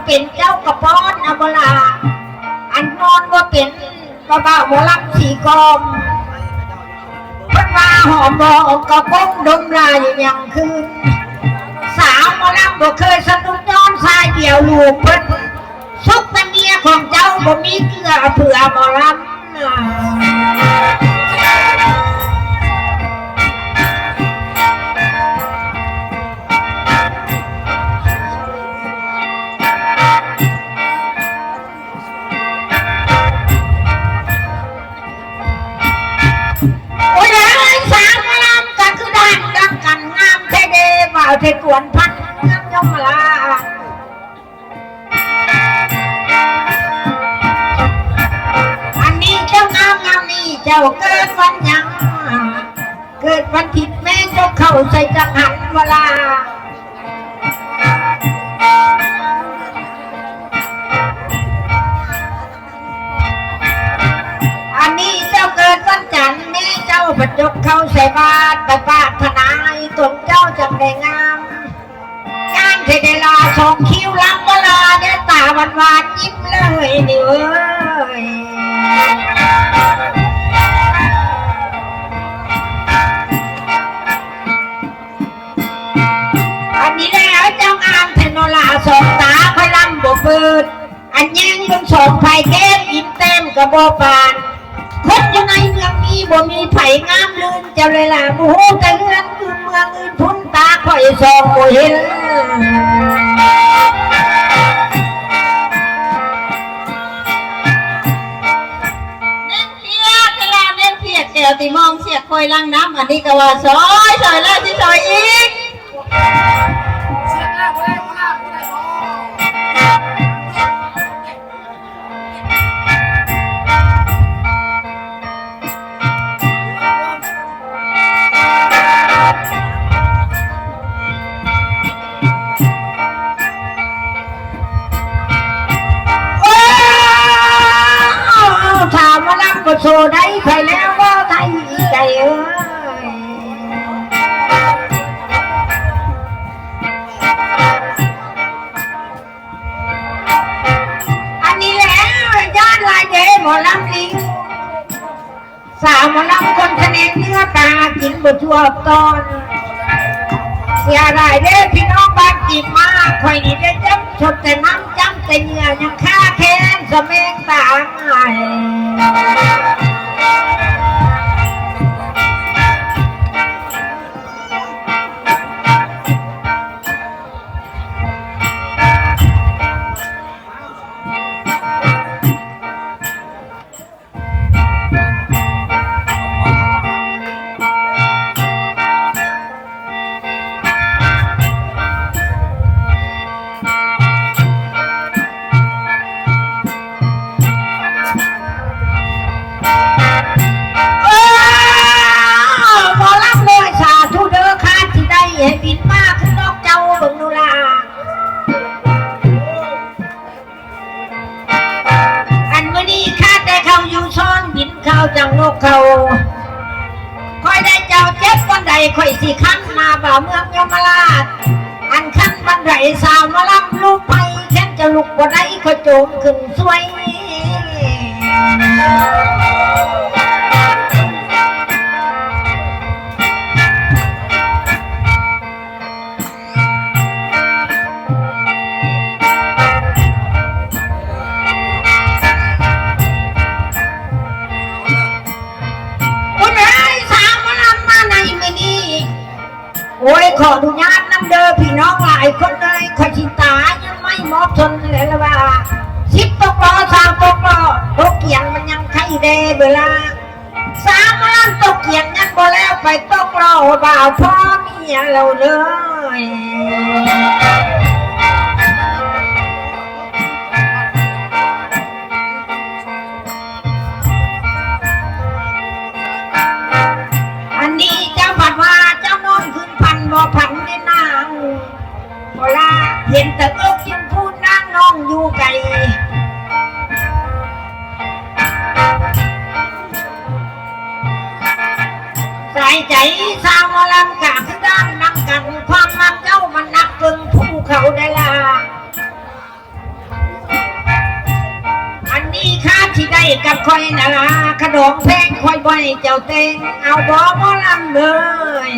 เป็นเจ้ากระป้อนอโบลาอันนอนว่าเป็นบ้าหมอลำสีกอมเพิ่นว่าหอมบอกกระก้งดมลายอย่างคืนสาวหมอลำบ่เคยสนุกย้อนสายเดียวลูกเพิ่นซุกแต่เมียของเจ้าบ่มีเกลือเผื่อหมอลำเทกวนพันเมืองยมลาอันนี้เจ้างามงามนี่เจ้าเกิดวันยังเกิดวันผิดแม่เจ้าเข้าใส่จังหันเวลาอันนี้เจ้าเกิดวันจันทร์แม่เจ้าบรรจบเข้าใส่บาตรไปปาถนาตรงเจ้าจังได้งามงานเทเดลาสองคิวลังเวลาได้ตาหวานยิ้มเลยนี่เอ้ยอันนี้แล้วเจ้างามเทโนลาสองตาคอยลำบ่เปิดอันยังเบิ่งสองไผ่แก้มยิ้มเต็มกระโบปานคนอยู่ในเมืองนี้บ่มีไผ่งามลื่นเจ้าเลยล่ะโอ้โหแต่เรื่องอื่นเมืองอื่นพุ่นตาคอยส่องบ่เห็นเน้นเพียกเวลาเน้นเพียกแก้วตีมองเสียคอยลังน้ำอันนี้ก็ว่าซอยแล้วที่ซอยอีกเสียแล้วบ่ได้บ่ได้โซได้ไปแล้วว่าไทยใจเอ้ยอันนี้แล้วญาติลายเดหมอลำลิงสาวหมอลำคนคะแนนเนื้อตากินบทชั่วตอนเสียรายเด้พี่น้องบ้านจีบมาคอยนี่ได้จำชดแต่น้ำจำแต่เหงื่อยังฆ่าแค้นสมังตาไงจังนกเขาค่อยได้เจ้าเจ็บวันใดค่อยสิขั้นมาบ่าเมืองยมราชอันขั้นวันใดสาวมาลำลูกไปแค่จะลุกบ่ได้ค่อยโจมขึ้นสวยโอ้ยขออนุญาตนำเด้อพี่น้องหลายคนเลยขอชิตายังไม่มอบทนเลยละว่า10 ตกล้อ3 ตกล้อตกเกียงมันยังไข่เดเวลา3 ล้านตกเกียงยังบ่แล้วไปตกล้อบ่าวพ่อเมียเราเลยอันนี้เจ้าผัดว่าเจ้านอนขึ้นพันบ่พันในนางเวลาเห็นแต่เอิ้งยังพูดนางน้องอยู่ไกลสายใจสาวมาลำกะคือด้านนักกันความมักเจ้ามันนักเกินผู้เขาได้ละ ที่ได้กับคอยนาลาขนมแพงคอยบ่อยเจ้าเต็งเอาบ่ลำเลย